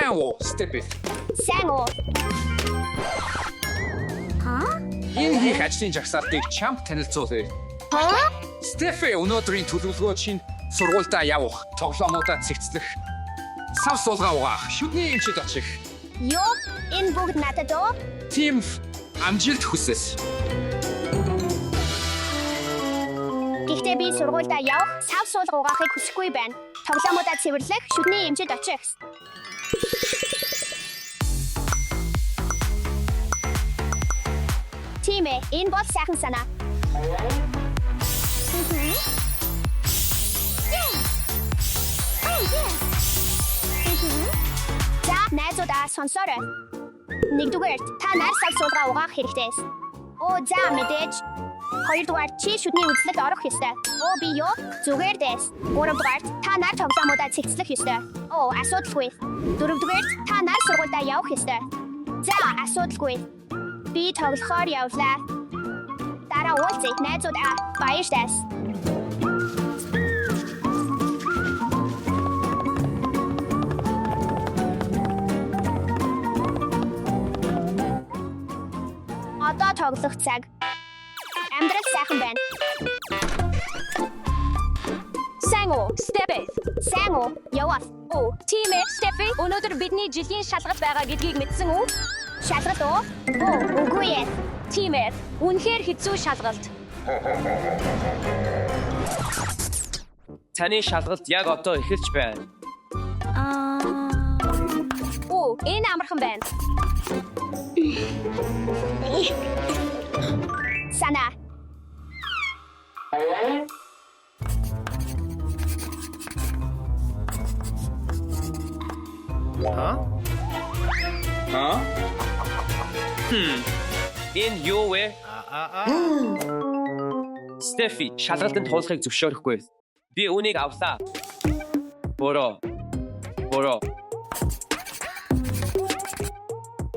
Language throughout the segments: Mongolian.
Сайн уу, Стефи? Сайн уу? Энэ хийх ажлын жагсаалтыг чамд танилцуулъя. Стефи өнөөдрийн төлөвлөгөө чинь сургуультай явах, тоглоомуудаа цэгцлэх, сав суулгаа угаах, шүдний эмчид очих. Юу? Энэ бүгд надад уу? Тим амжилт хүсэс. Гэхдээ би сургуультай явах, сав суулга угаахыг хүсэхгүй байна. Тоглоомуудаа цэвэрлэх, шүдний эмчид очих. Тим энэ бол сайхан санаа. За, найзуудаа сонсоорой. Нэгдүгээр, та нар сав суулга угаах хэрэгтэй. Оо, за мэдээж. Хоёрдугаар, чи шүдний үзлэгт орох ёстой. Оо, би юу? Зүгээр дэс. Гуравдугаар, та нар тоглоомуудаа цэгцлэх ёстой. Оо, асуудалгүй. Дөрөвдүгээр, та нар сургуультай явах ёстой. За, асуудалгүй. Би тоглохоор явлаа. Дараа уулзъя, найзуудаа. Баярлалаа. Одоо тоглох цаг. Амьдрал сайхан байна. Сайн уу, Стефи? Сайн уу? Яваа. Оо, тийм ээ, Стефи. Өнөөдөр бидний жилийн шалгалт байгаа гэдгийг мэдсэн үү? Шалгалт уу? Оо, үгүй ээ. Тийм ээ. Үнэхээр хэцүү шалгалт. Таны шалгалт яг одоо эхэлж байна. Оо, энэ амархан байна. Санаа. Энэ юу вэ? Стефи, шалгалтанд туулахыг зөвшөөрөхгүй. Би үнийг авлаа. Бороо.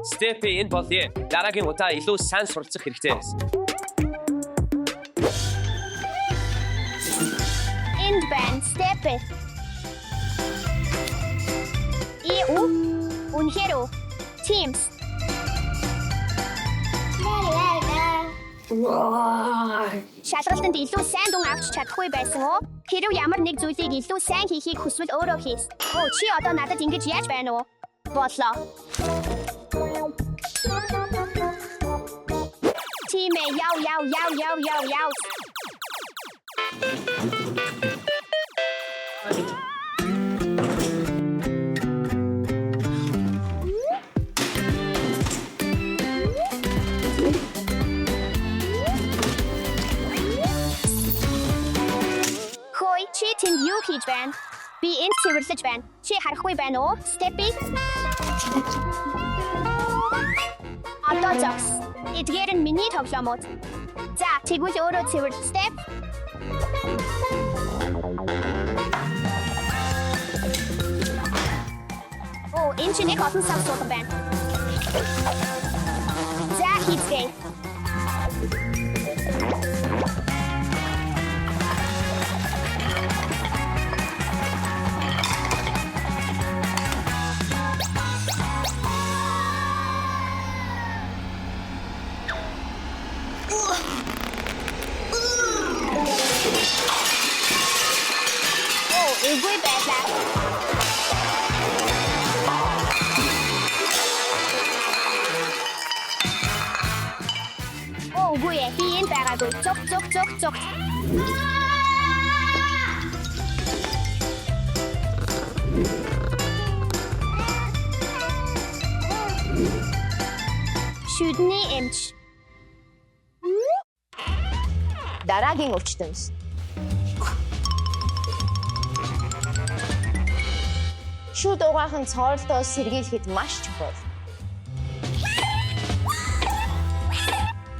Стефи, энэ болъё. Дараагийн удаа илүү сайн суралцах хэрэгтэй. Энд байна, Стефи. Үнэхээр үү? Teams. Шалгалтанд илүү сайн дүн авч чадахгүй байсан уу? Хэрв ямар нэг зүйлийг илүү сайн хийхийг хүсвэл өөрөө хийс. Оо, чи одоо надад ингэж яаж байна уу? Боллоо. Тим яв. Чи тэнд юу хийж байна? Би энд цэвэрлэж байна. Чи харахгүй байна уу, Стефи? Одоо зогс. Эдгээр нь миний тоглоомууд. За, тэгвэл өөрөө цэвэрлэх, Стеф. Оо, энэ чинь их олон сав суулган байна. За, хийцгээе. Үгүй байлаа. Оо, үгүй ээ. Би энэ байгаагүй. Зүг. Шүдний эмч. Дараагийн өвчтөнс. Шүд угаахан цооролтоо сэргийлэхэд маш чухал.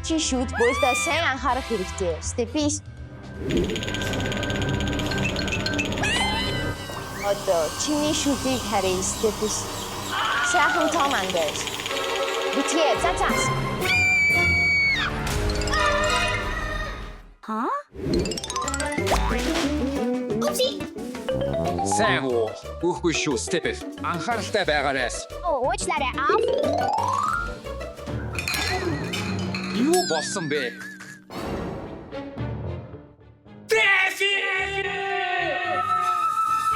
Чи шүд буйлдаа сайн анхаарах хэрэгтэй. Стефи. Одоо чиний шүдийг харъя, Стефи. Сайхан том ангаж. Битгий, за. Сайн уу. Үгүй шүү, Стефи. Анхааралтай байгаарайс. Оо, уучлаарай аав. Юу болсон бэ? Стефи!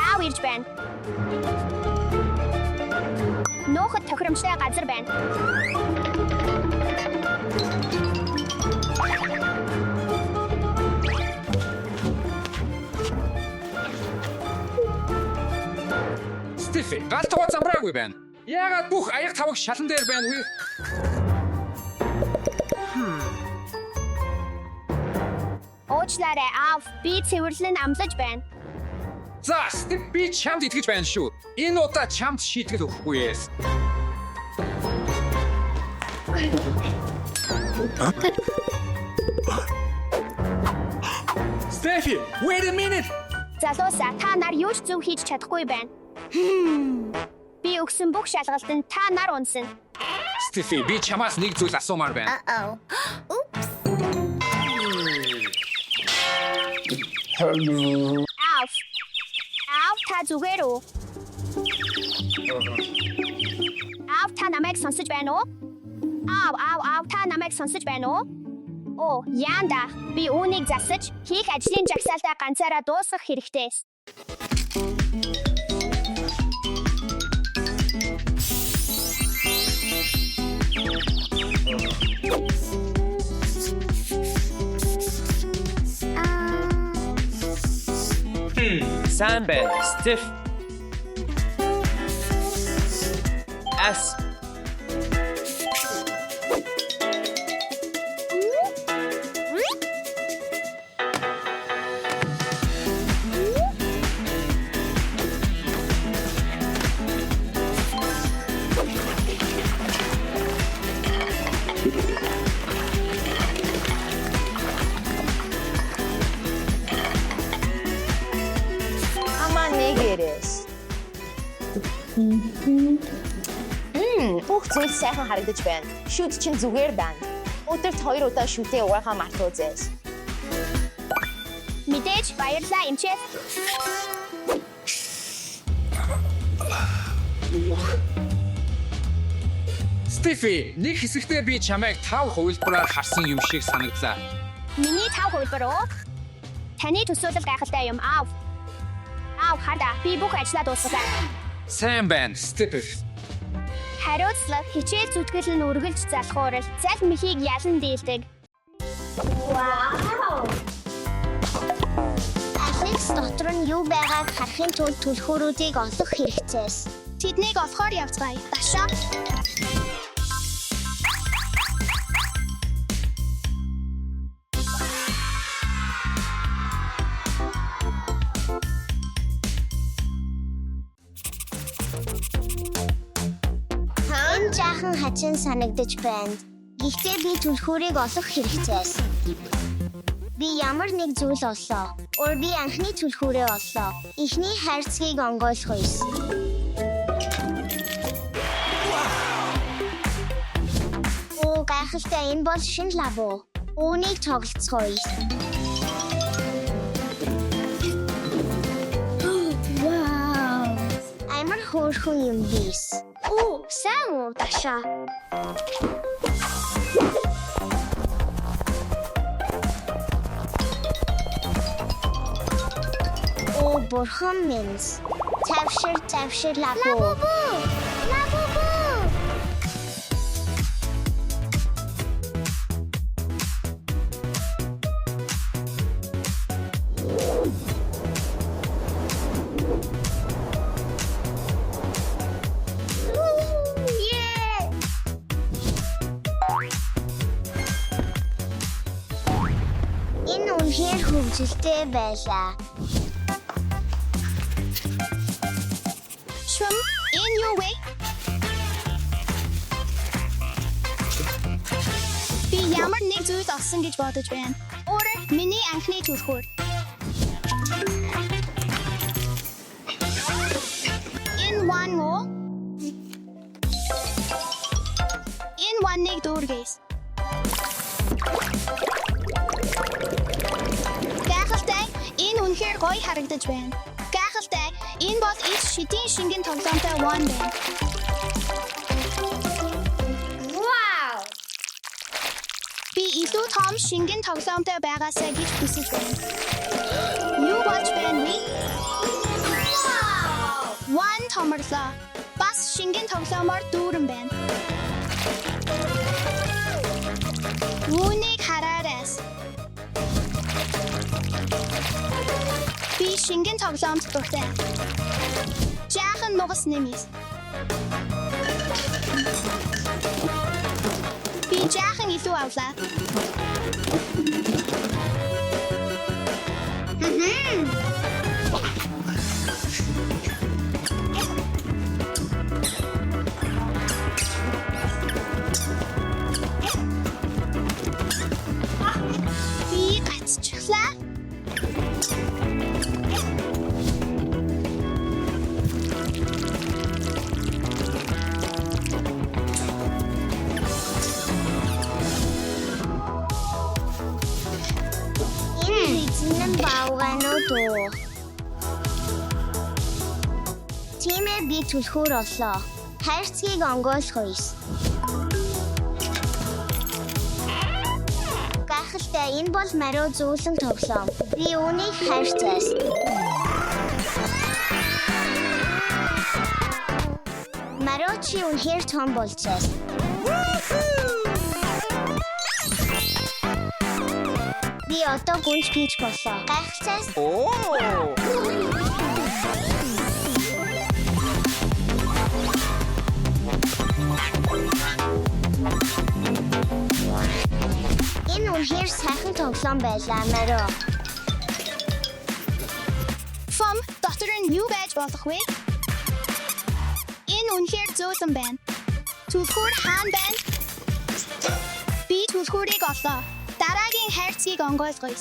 Аав ирж байна. Нөхөд тохиромжтой газар байна. Стефи, галтгаа замбраагүй байна. Яагаад бүх аяг таваг шалан дээр байна вэ? Уучлаарай аав. Би цэвэрлэн амлаж байна. За, Стефи би чамд итгэж байна шүү. Энэ удаа чамд шийтгэл өгөхгүй ээ. Стефи, wait a minute. Залуусаа та нар юу ч зөв хийж чадахгүй байна. Би өгсөн бүх шалгалтанд та нар унсан. Стефи, би чамаас нэг зүйл асуумаар байна. Аав. Аав та зүгээр үү? Аав та намайг сонсож байна уу? Аав та намайг сонсож байна уу? Оо, яанда. Би үүнийг засаж хийх ажлын жагсаалтаа ганцаараа дуусгах хэрэгтэй. Сайн байна. Стеф. As. Ama ne gerisi? Бүх зүйл сайхан харагдаж байна. Шүт чинь зүгээр байна. Өдөрт 2 удаа шүтээ угаахаа мартуузээс. Мэдээж баярлалаа эмчээс. Стефи, нэг хэсэгтээ би чамайг 5 хувилбараар харсан юм шиг санагдлаа. Миний 5 хувилбар уу? Таны төсөөлөл гайхалтай юм аав. Аав хардаа би бүх ажлаа дуусгасан. Сайн байна, Стефи. Хариуцлага хичээл зүтгэл нь үргэлж залхуурал зал мэхийг ялан дийлдэг. Вау! Алекс дотор нь юу байгааг харахын тулд түлхүүрүүдийг олох хэрэгцээ. Тэднийг олохоор явцгаая. Ташаа. Энэ жаахан хачин санагдаж байна. Гэхдээ би түлхүүрийг олох хэрэгцээ. Би ямар нэг зүйл оллоо. Би анхны түлхүүрээ оллоо. Эхний хайрцгийг онгойлгох юм. Оо гайхалтай, энэ бол шинэ лав уу? Үүнийг тоглоцгоё. Вау! Амар хөөрхөн юм биш. Оо, сайн уу, Ташаа? Оо, бурхан минь. Тавшир лабу. Лабу. Энэ үнэхээр хөвгөлтэй байлаа. Шум, энэ юу вэ? Би ямар нэг зүйл олсон гэж бодож байна. Өөрөө миний анхны түлхүүр. Энэ one уу? Энэ one-ыг дүүргээс. Гайхалтай, энэ үнэхээр гоё харагдаж байна. Гайхалтай, Энэ бол их шидийн шингэн тоглоомтой one байна. Wow! Би илүү том шингэн тоглоомтой байгаасаа гэж хүсэж байна. Юу болж байна вэ? One томрлоо. Бас шингэн тоглоомоор дүүрэн байна. Үүнийг хараарай. Би шингэн тоглоомд дуртай. Жаахан нугас нэмээс. Би жаахан илүү авлаа. Би гацчихлаа. Эзэн баугануудоо. Тимээ би түлхүүр оллоо. Хайрцгийг онгойлгоё. Гайхалтай энэ бол мариу зүүлэн тоглоом. Би үүнийг хайрцаас. Мариу чи үнэхээр том болчихсон. Би одоо гүнж пич боллоо. Гайхалтай. Энэ үнэхээр сайхан тоглоом байлаа мариу. Фом, доктор нь юу байж болох вэ? Энэ үнэхээр зөөлөн байна. Түлхүүр хаана байна? Би түлхүүрийг оллоо. Дараагийн хайрцгийг онгойлгоё.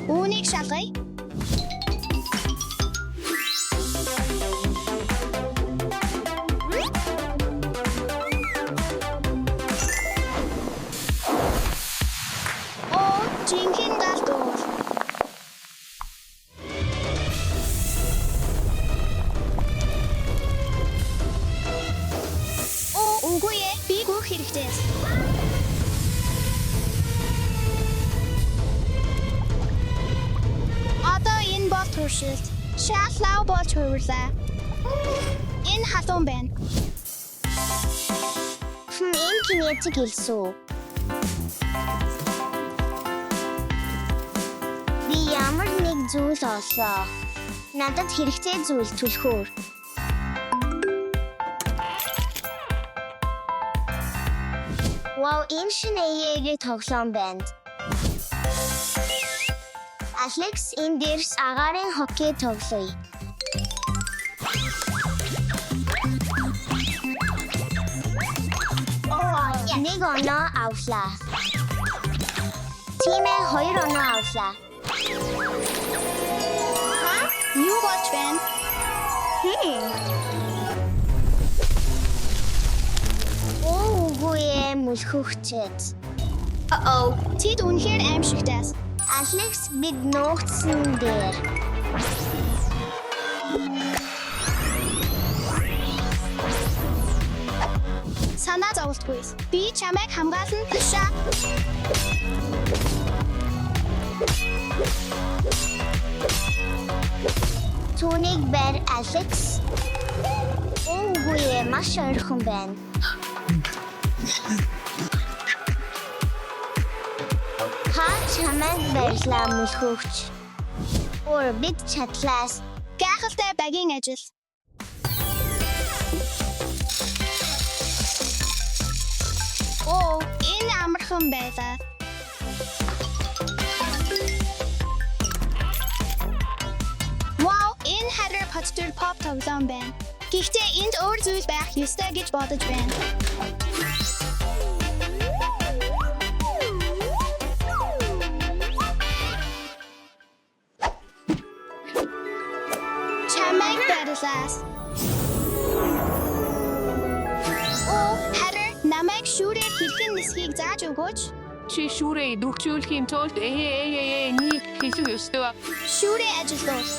Үүнийг шалгая. Жинхэнэ галдуур. Үгүй ээ, би гүөх хэрэгтэй. Одоо энэ бол туршилт. Шааллаа болж хөврлээ. Энэ хатуун байна. Энэ кинетик хэлсүү. Би ямар нэг зүйл оллоо. Надад хэрэгтэй зүйл түлхүүр. Вау, энэ шинэйгээ тоглоом байна. Алекс, энэ дээрс агарын хоккей тоглоё. Нэг оноо авлаа. Тимээ 2 оноо авлаа. Юу болж байна? Үгүй ээ, мөлхөгчэд. Тэд үнэхээр аимшигтай. Алекс бид нуугдсан дээр. Санаа зовлтгүй. Би чамайг хамгаална ташаа. Түүнийг бэр Алекс. Үгүй ээ, маш ойрхон байна. Чамайг барьлаа мөлхөгч. Бид чадлаас. Гайхалтай багийн ажил. Энэ амархан байлаа. Вау, энэ Harry Potter pop тоглоом байна. Гэхдээ энд өөр зүйл байх ёстой гэж бодож байна. Чамайг барилаас. Harry, намайг Шүүрээр хэрхэн нисхийг зааж өгөөч. Чи шүүрээ дөрвжүүлэхийн тулд нэг хэлэх ёстой. Шүүрээ ажилуул.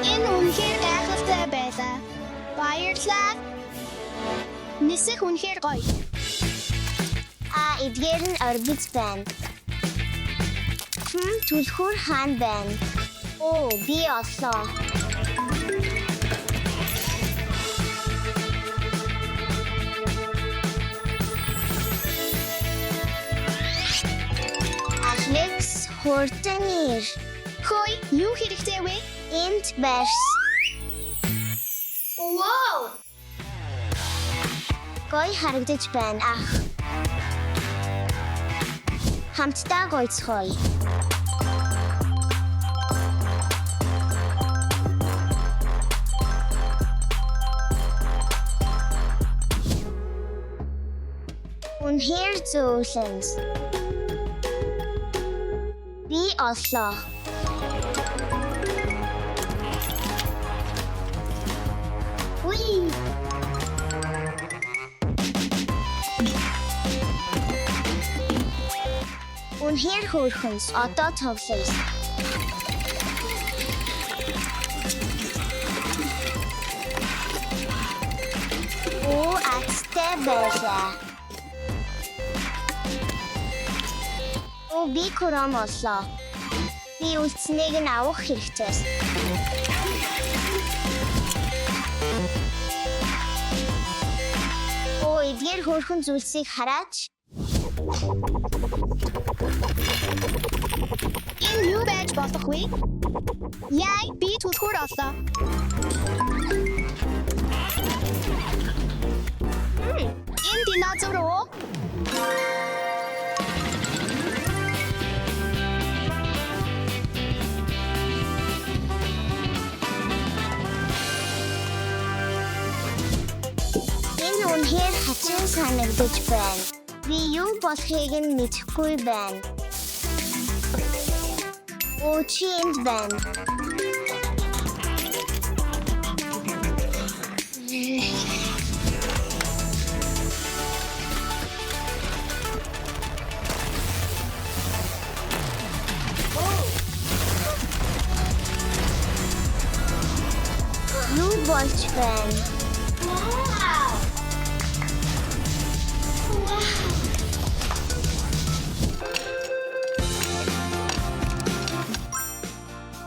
Энэ үнэхээр гайхалтай байлаа. Баярлалаа. Нисэх үнэхээр гоё. Эдгээр нь орбит байна. Түлхүүр хаан байна. Би оллоо. Алекс хурдан ир. Хөөе, юу хэрэгтэй вэ? Энд барьс. Вау! Гоё харагдаж байна ах. Хамтдаа гойцгоё. Үнэхээр зөөлөнд. Би оллоо. Уй! Үнэхээр хөөрхөн. Одоо тоглоё. Аттай байлаа. Би кором оллоо. Би үлдсэнийг нь авах хэрэгтэй. Эдгээр хөөрхөн зүйлсийг хараач. Энэ юу байж болох вэ? Яй, би түлхүүр оллоо. Энэ динозавр уу? Энэ үнэхээр хачин санагдаж байна. Би юу болохыг нь мэдэхгүй байна. Чи энд байна. Юу болж байна?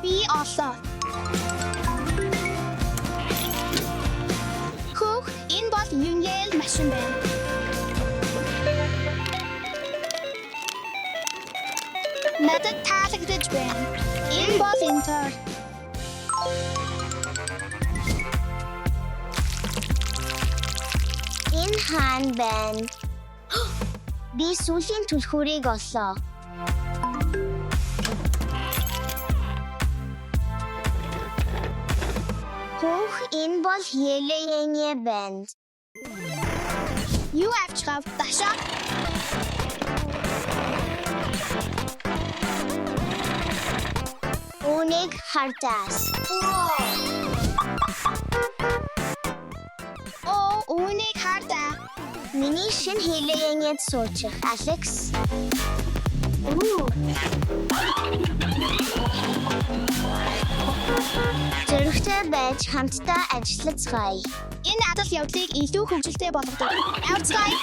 Би оллоо. Хөөх, энэ бол Юнгел машин байна. Надад таалагдаж байна. Энэ бол Интер. Энэ хаан байна. Би сүүлийн түлхүүрийг оллоо. Энэ бол Елеяне банд. Юу авчгав? Дашаа. Үүнийг хардаас. Үүнийг хардаа. Миний шинэ Елеянед суучих, Алекс. Зэрэгтэй байж хамтдаа ажиллацгаая. Энэ адал явдлыг илүү хөгжилтэй болгодог. Авцгаая.